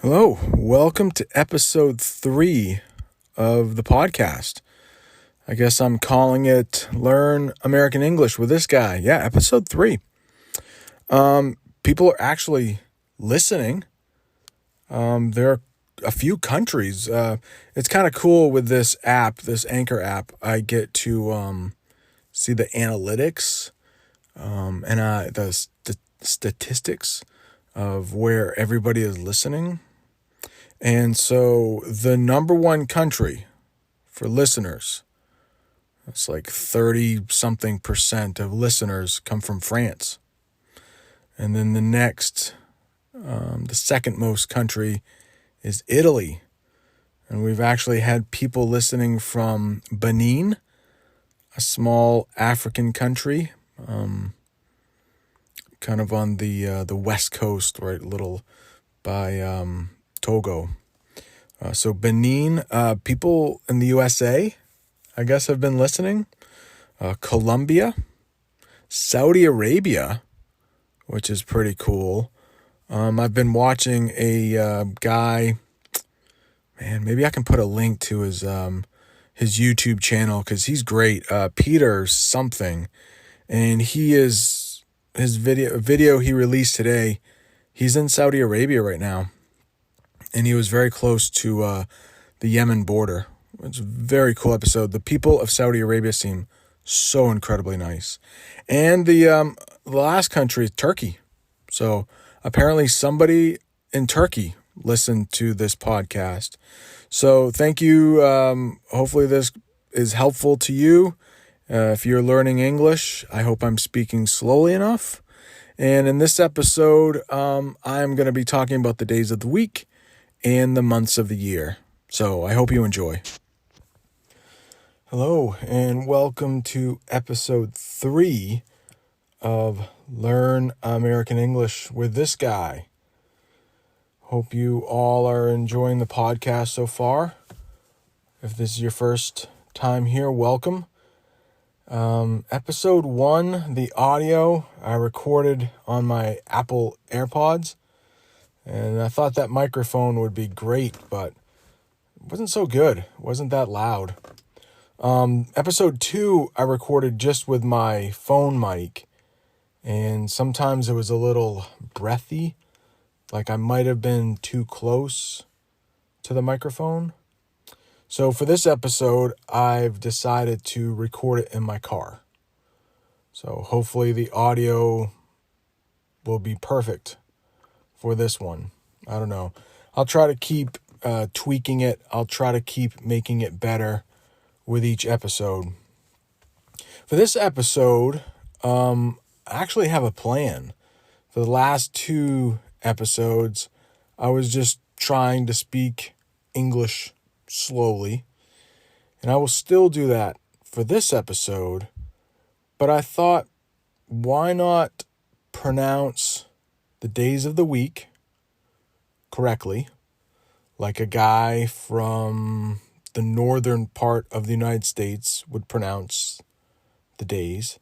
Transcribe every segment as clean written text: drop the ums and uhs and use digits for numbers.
Hello, welcome to episode 3 of the podcast. I guess I'm calling it Learn American English with this guy. Yeah, episode 3. People are actually listening. There are a few countries. It's kind of cool with this app, this Anchor app. I get to see the analytics and the statistics of where everybody is listening. And so the number one country for listeners, it's like 30-something% of listeners come from France. And then the second most country is Italy. And we've actually had people listening from Benin, a small African country, kind of on the west coast, right, little by Togo. So Benin, people in the USA, I guess, have been listening. Colombia, Saudi Arabia, which is pretty cool. I've been watching a guy, man, maybe I can put a link to his YouTube channel because he's great. Peter something, and his video he released today. He's in Saudi Arabia right now. And he was very close to the Yemen border. It's a very cool episode. The people of Saudi Arabia seem so incredibly nice. And the last country is Turkey. So apparently somebody in Turkey listened to this podcast. So thank you. Hopefully this is helpful to you. If you're learning English, I hope I'm speaking slowly enough. And in this episode, I'm going to be talking about the days of the week and the months of the year. So I hope you enjoy. Hello, and welcome to episode 3 of Learn American English with this guy. Hope you all are enjoying the podcast so far. If this is your first time here, welcome. Episode 1, the audio, I recorded on my Apple AirPods. And I thought that microphone would be great, but it wasn't so good. It wasn't that loud. Episode 2, I recorded just with my phone mic. And sometimes it was a little breathy, like I might have been too close to the microphone. So for this episode, I've decided to record it in my car. So hopefully the audio will be perfect for this one. I don't know. I'll try to keep tweaking it. I'll try to keep making it better with each episode. For this episode, I actually have a plan. For the last 2 episodes, I was just trying to speak English slowly. And I will still do that for this episode. But I thought, why not pronounce the days of the week correctly, like a guy from the northern part of the United States would pronounce the days,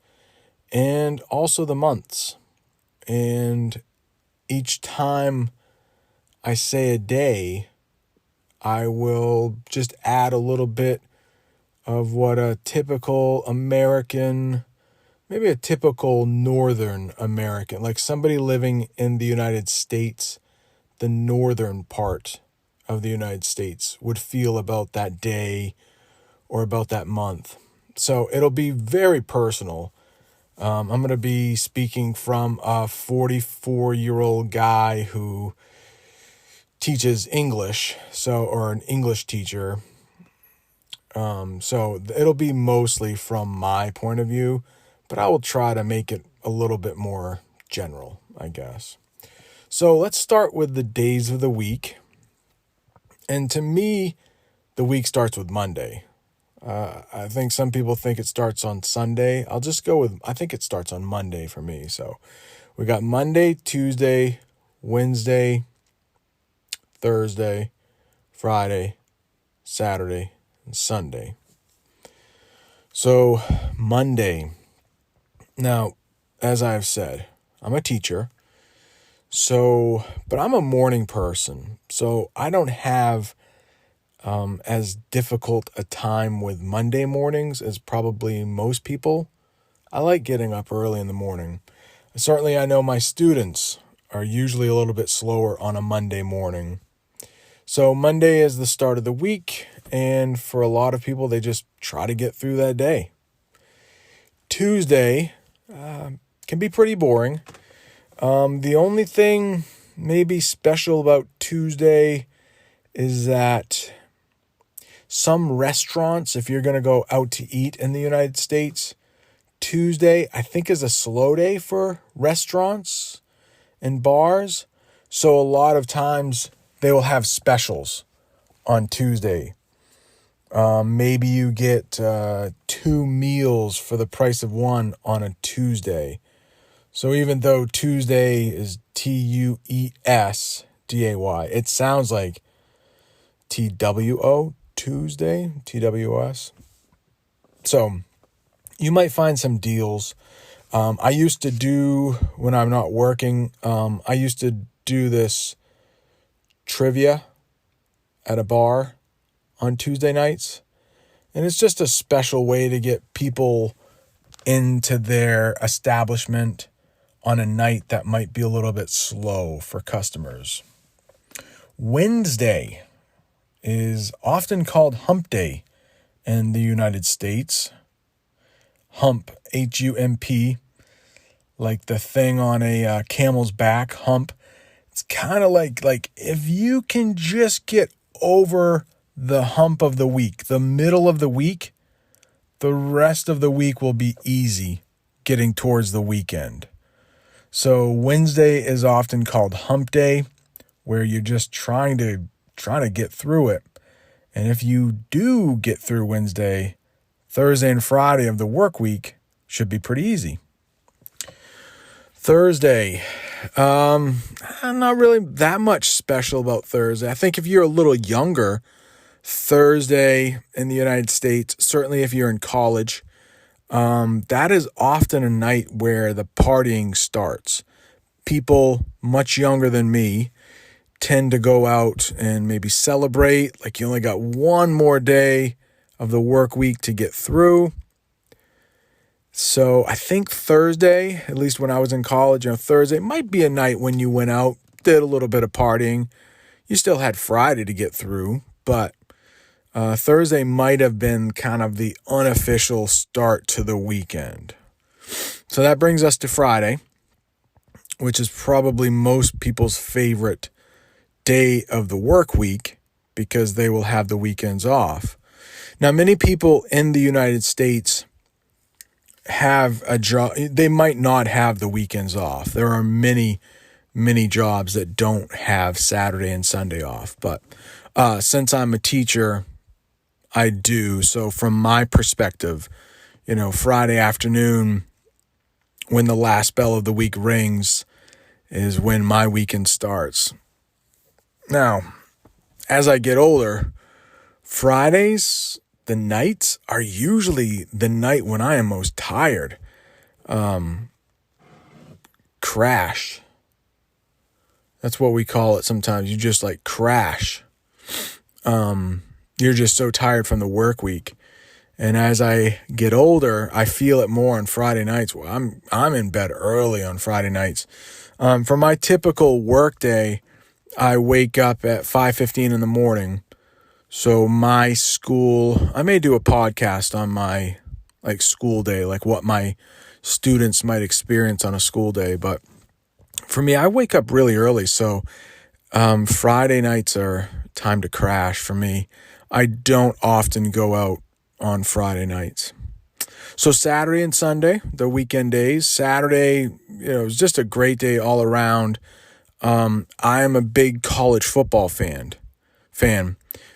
and also the months. And each time I say a day, I will just add a little bit of what a typical American, maybe a typical Northern American, like somebody living in the United States, the northern part of the United States, would feel about that day or about that month. So it'll be very personal. I'm going to be speaking from a 44-year-old guy who teaches English, or an English teacher. So it'll be mostly from my point of view, but I will try to make it a little bit more general, I guess. So let's start with the days of the week. And to me, the week starts with Monday. I think some people think it starts on Sunday. I'll just go with, I think it starts on Monday for me. So we got Monday, Tuesday, Wednesday, Thursday, Friday, Saturday, and Sunday. So Monday. Now, as I've said, I'm a teacher. But I'm a morning person, so I don't have as difficult a time with Monday mornings as probably most people. I like getting up early in the morning. Certainly, I know my students are usually a little bit slower on a Monday morning. So Monday is the start of the week, and for a lot of people, they just try to get through that day. Tuesday can be pretty boring. The only thing maybe special about Tuesday is that some restaurants, if you're going to go out to eat in the United States, Tuesday, I think, is a slow day for restaurants and bars. So a lot of times they will have specials on Tuesday. Maybe you get 2 meals for the price of one on a Tuesday. So even though Tuesday is Tuesday, it sounds like TWO, Tuesday, TWS. So you might find some deals. I used to do, when I'm not working, I used to do this trivia at a bar on Tuesday nights. And it's just a special way to get people into their establishment on a night that might be a little bit slow for customers. Wednesday is often called Hump Day in the United States. Hump, H-U-M-P, like the thing on a camel's back, hump. It's kind of like if you can just get over the hump of the week, the middle of the week, the rest of the week will be easy getting towards the weekend. So Wednesday is often called Hump Day, where you're just trying to get through it. And if you do get through Wednesday, Thursday and Friday of the work week should be pretty easy. Thursday, not really that much special about Thursday. I think if you're a little younger, Thursday in the United States, certainly if you're in college, that is often a night where the partying starts. People much younger than me tend to go out and maybe celebrate, like you only got one more day of the work week to get through. So I think Thursday, at least when I was in college, Thursday might be a night when you went out, did a little bit of partying. You still had Friday to get through, but Thursday might have been kind of the unofficial start to the weekend. So that brings us to Friday, which is probably most people's favorite day of the work week because they will have the weekends off. Now, many people in the United States have a job. They might not have the weekends off. There are many jobs that don't have Saturday and Sunday off. But since I'm a teacher, I do. So from my perspective, Friday afternoon, when the last bell of the week rings, is when my weekend starts. Now, as I get older, Fridays, the nights are usually the night when I am most tired. Crash. That's what we call it sometimes. You just crash. You're just so tired from the work week. And as I get older, I feel it more on Friday nights. Well, I'm in bed early on Friday nights. For my typical work day, I wake up at 5:15 in the morning. So my school, I may do a podcast on my school day, like what my students might experience on a school day. But for me, I wake up really early. So Friday nights are time to crash for me. I don't often go out on Friday nights. So Saturday and Sunday, the weekend days. Saturday, is just a great day all around. I am a big college football fan.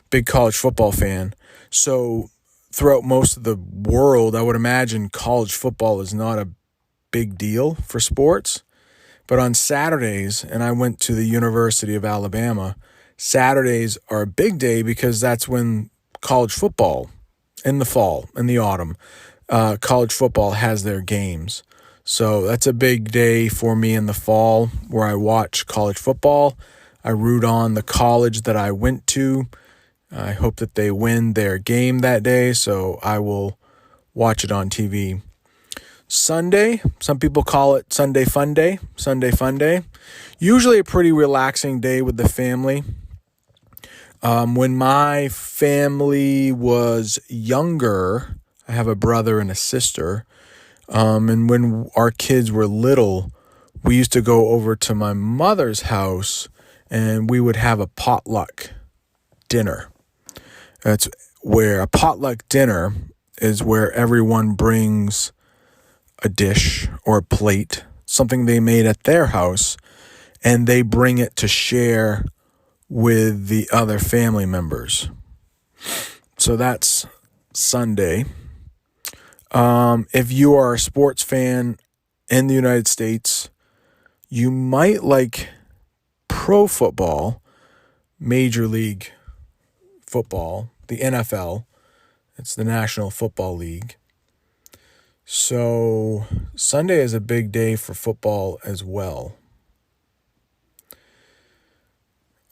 Big college football fan. So throughout most of the world, I would imagine college football is not a big deal for sports. But on Saturdays, and I went to the University of Alabama, Saturdays are a big day because that's when college football, in the fall, in the autumn, college football has their games. So that's a big day for me in the fall where I watch college football. I root on the college that I went to. I hope that they win their game that day, so I will watch it on TV. Sunday, some people call it Sunday Fun Day. Sunday Fun Day. Usually a pretty relaxing day with the family. When my family was younger, I have a brother and a sister. And when our kids were little, we used to go over to my mother's house and we would have a potluck dinner. That's where a potluck dinner is where everyone brings a dish or a plate, something they made at their house, and they bring it to share with the other family members. So that's Sunday. If you are a sports fan in the United States, you might like pro football, Major League Football, the NFL. It's the National Football League. So Sunday is a big day for football as well.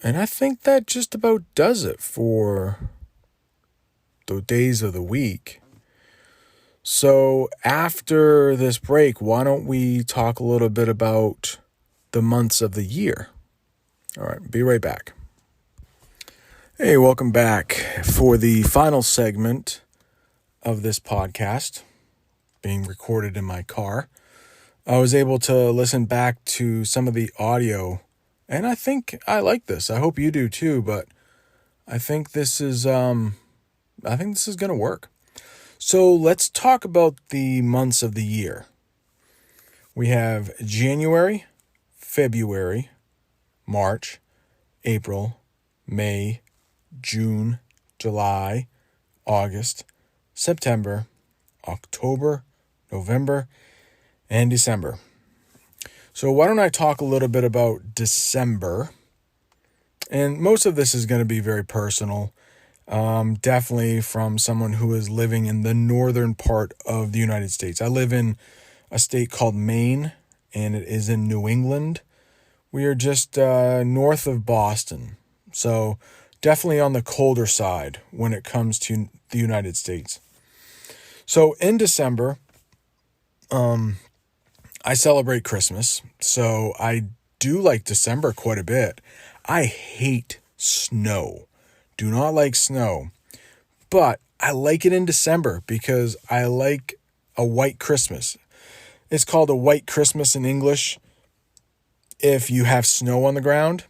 And I think that just about does it for the days of the week. So after this break, why don't we talk a little bit about the months of the year? All right, be right back. Hey, welcome back for the final segment of this podcast being recorded in my car. I was able to listen back to some of the audio, and I think I like this. I hope you do too, but I think this is going to work. So let's talk about the months of the year. We have January, February, March, April, May, June, July, August, September, October, November, and December. So why don't I talk a little bit about December? And most of this is going to be very personal. Definitely from someone who is living in the northern part of the United States. I live in a state called Maine, and it is in New England. We are just north of Boston. So definitely on the colder side when it comes to the United States. So in December, I celebrate Christmas. So I do like December quite a bit. I hate snow. Do not like snow. But I like it in December because I like a white Christmas. It's called a white Christmas in English if you have snow on the ground.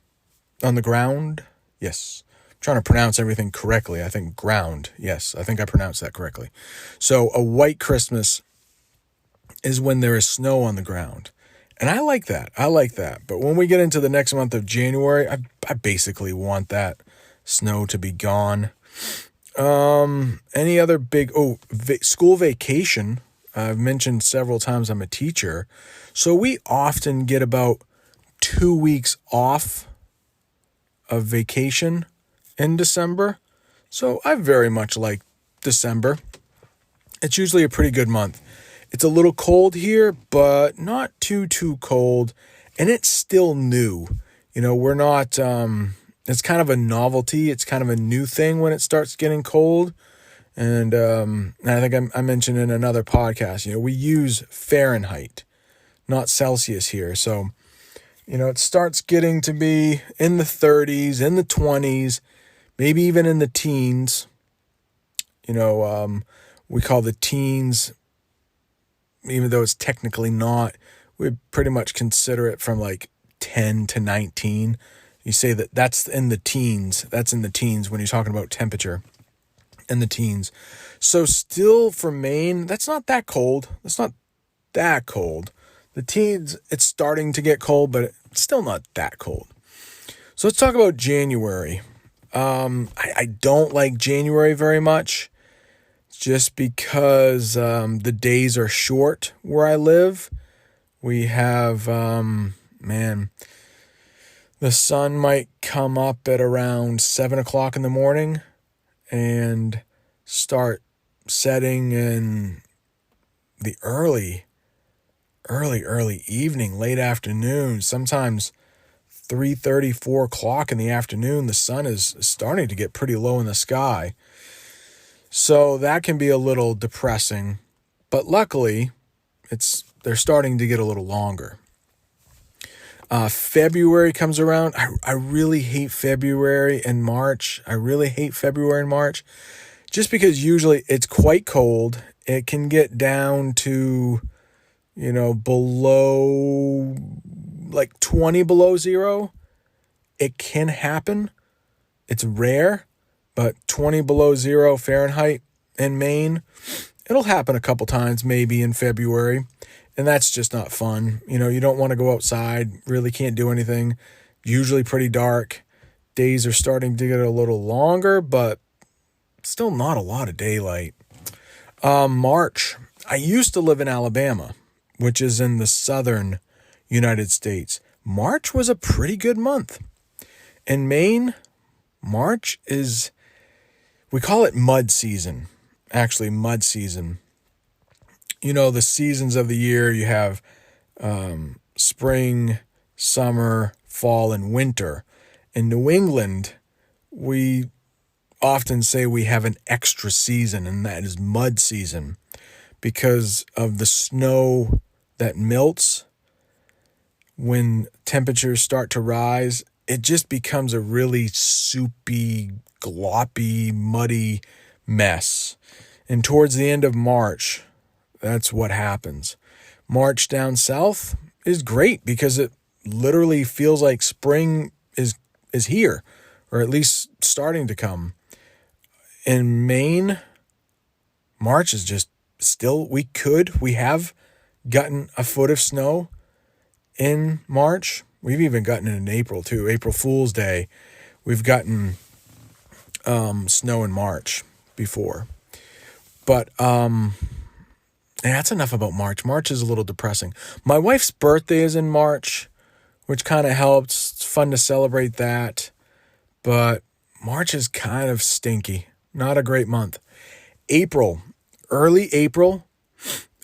On the ground? Yes. I'm trying to pronounce everything correctly. I think ground. Yes, I think I pronounced that correctly. So a white Christmas is when there is snow on the ground. And I like that. But when we get into the next month of January, I basically want that snow to be gone. Any other big, school vacation. I've mentioned several times I'm a teacher. So we often get about 2 weeks off of vacation in December. So I very much like December. It's usually a pretty good month. It's a little cold here, but not too cold. And it's still new. We're not, it's kind of a novelty. It's kind of a new thing when it starts getting cold. And I think I mentioned in another podcast, we use Fahrenheit, not Celsius here. So, it starts getting to be in the 30s, in the 20s, maybe even in the teens. We call the teens, even though it's technically not, we pretty much consider it from like 10 to 19. You say that's in the teens. That's in the teens when you're talking about temperature in the teens. So still for Maine, that's not that cold. It's not that cold. The teens, it's starting to get cold, but it's still not that cold. So let's talk about January. I don't like January very much just because the days are short where I live. We have, the sun might come up at around 7 o'clock in the morning and start setting in the early early evening, late afternoon, sometimes 3:30, 4 o'clock in the afternoon, the sun is starting to get pretty low in the sky. So that can be a little depressing, but luckily they're starting to get a little longer. February comes around. I really hate February and March. Just because usually it's quite cold. It can get down to, below, like 20 below zero. It can happen. It's rare, but 20 below zero Fahrenheit in Maine, it'll happen a couple times maybe in February. And that's just not fun. You don't want to go outside, really can't do anything. Usually pretty dark. Days are starting to get a little longer, but still not a lot of daylight. March. I used to live in Alabama, which is in the southern United States. March was a pretty good month. In Maine, March we call it mud season. Actually, mud season. The seasons of the year, you have spring, summer, fall, and winter. In New England, we often say we have an extra season, and that is mud season, because of the snow that melts when temperatures start to rise. It just becomes a really soupy, gloppy, muddy mess. And towards the end of March, that's what happens. March down south is great because it literally feels like spring is here, or at least starting to come. In Maine, March is just still, we have gotten a foot of snow in March. We've even gotten it in April too. April Fool's Day, we've gotten snow in March before. But that's enough about March. March is a little depressing. My wife's birthday is in March, which kind of helps. It's fun to celebrate that. But March is kind of stinky. Not a great month. April, early April,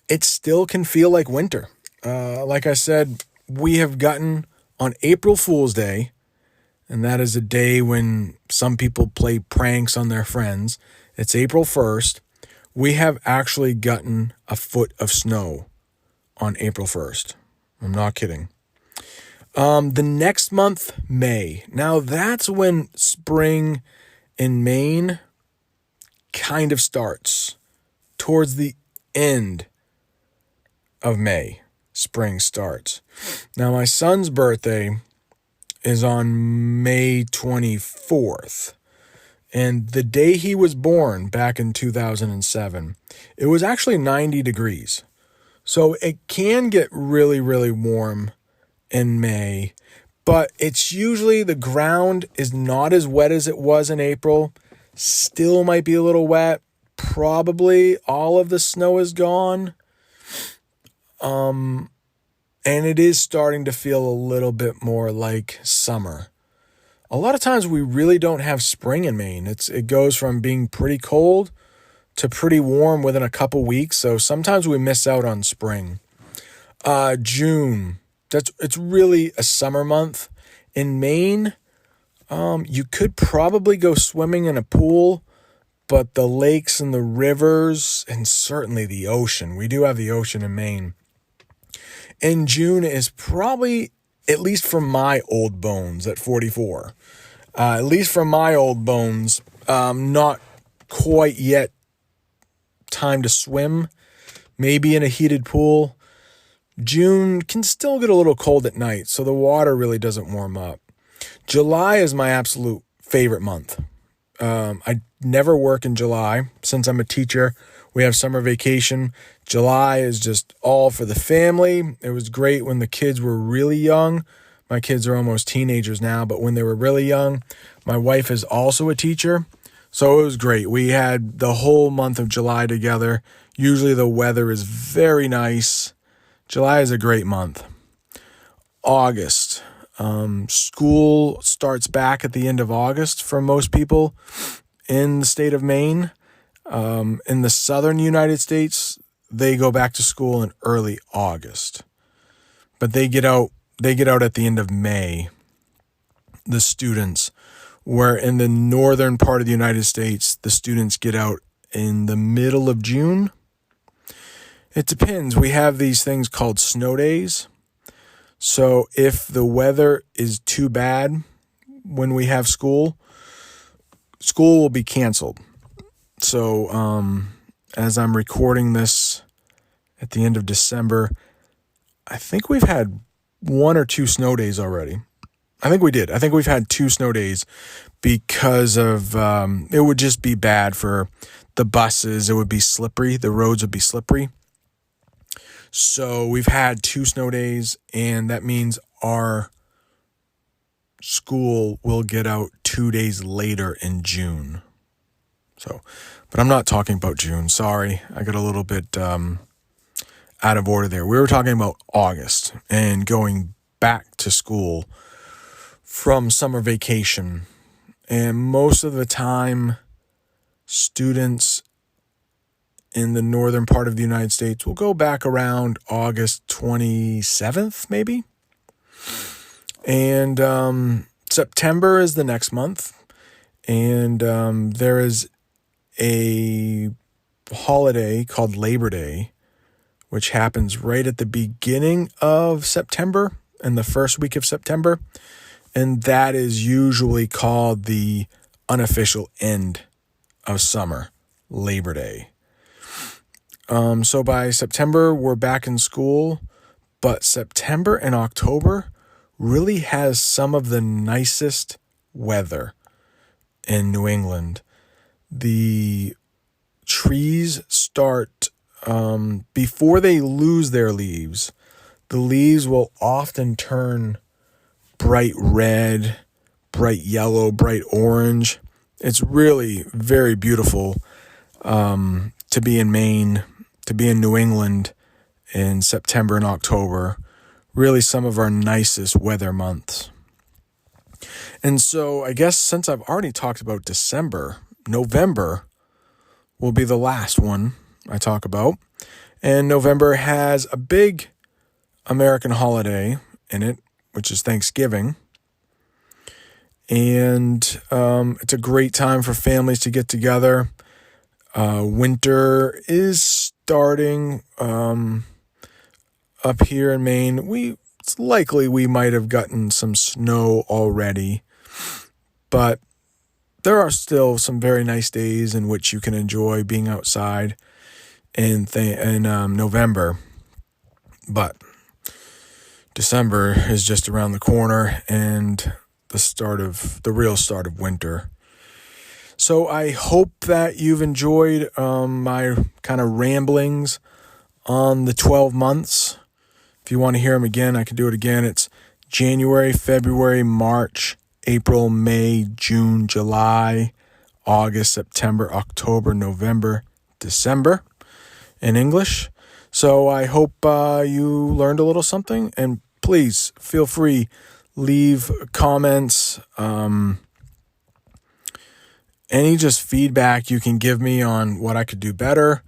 it still can feel like winter. Like I said, we have gotten on April Fool's Day, and that is a day when some people play pranks on their friends. It's April 1st. We have actually gotten a foot of snow on April 1st. I'm not kidding. The next month, May. Now that's when spring in Maine kind of starts. Towards the end of May, spring starts. Now my son's birthday is on May 24th. And the day he was born, back in 2007, it was actually 90 degrees. So it can get really, really warm in May, but it's usually, the ground is not as wet as it was in April. Still might be a little wet. Probably all of the snow is gone. And it is starting to feel a little bit more like summer. A lot of times we really don't have spring in Maine. It goes from being pretty cold to pretty warm within a couple weeks. So sometimes we miss out on spring. June, it's really a summer month. In Maine, you could probably go swimming in a pool, but the lakes and the rivers and certainly the ocean, we do have the ocean in Maine. In June is probably, at least from my old bones at 44, not quite yet time to swim, maybe in a heated pool. June can still get a little cold at night, so the water really doesn't warm up. July is my absolute favorite month. I never work in July. Since I'm a teacher, we have summer vacation. July is just all for the family. It was great when the kids were really young. My kids are almost teenagers now, but when they were really young, my wife is also a teacher. So it was great. We had the whole month of July together. Usually the weather is very nice. July is a great month. August. School starts back at the end of August for most people in the state of Maine. In the southern United States, they go back to school in early August. but they get out at the end of May, the students, where in the northern part of the United States, the students get out in the middle of June. It depends. We have these things called snow days. So if the weather is too bad when we have school will be canceled. So as I'm recording this at the end of December, I think we've had 1 or 2 snow days already. I think we did. I think we've had 2 snow days because of it would just be bad for the buses. It would be slippery. The roads would be slippery. So we've had 2 snow days, and that means our school will get out 2 days later in June. So, but I'm not talking about June. Sorry, I got a little bit out of order there. We were talking about August and going back to school from summer vacation. And most of the time, students in the northern part of the United States will go back around August 27th, maybe. And September is the next month. And there is a holiday called Labor Day, which happens right at the beginning of September and the first week of September. And that is usually called the unofficial end of summer, Labor Day. So by September, we're back in school, but September and October really has some of the nicest weather in New England. The trees start, before they lose their leaves, the leaves will often turn bright red, bright yellow, bright orange. It's really very beautiful to be in Maine, to be in New England in September and October. Really some of our nicest weather months. And so I guess since I've already talked about December, November will be the last one I talk about. And November has a big American holiday in it, which is Thanksgiving. And it's a great time for families to get together. Winter is starting up here in Maine. It's likely we might have gotten some snow already, but there are still some very nice days in which you can enjoy being outside in November. But December is just around the corner and the real start of winter. So I hope that you've enjoyed my kind of ramblings on the 12 months. If you want to hear them again, I can do it again. It's January, February, March, April, May, June, July, August, September, October, November, December in English. So I hope you learned a little something, and please feel free, leave comments, any just feedback you can give me on what I could do better,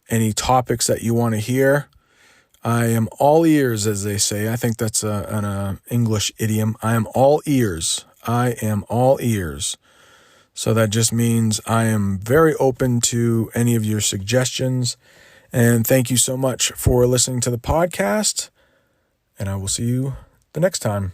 any topics that you want to hear. I am all ears, as they say. I think that's an English idiom. I am all ears. I am all ears. So that just means I am very open to any of your suggestions. And thank you so much for listening to the podcast. And I will see you the next time.